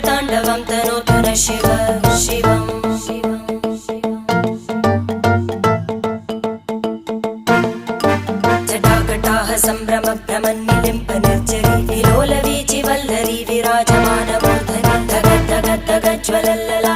ताण्डवं तनोतु न शिव शिवम् जटाकटाः सम्भ्रमभ्रमन्निलिम्प निर्जरी विलोलवीचि वल्लरी विराजमानमूर्धनि धगद्धगद्धगज्ज्वलल्लला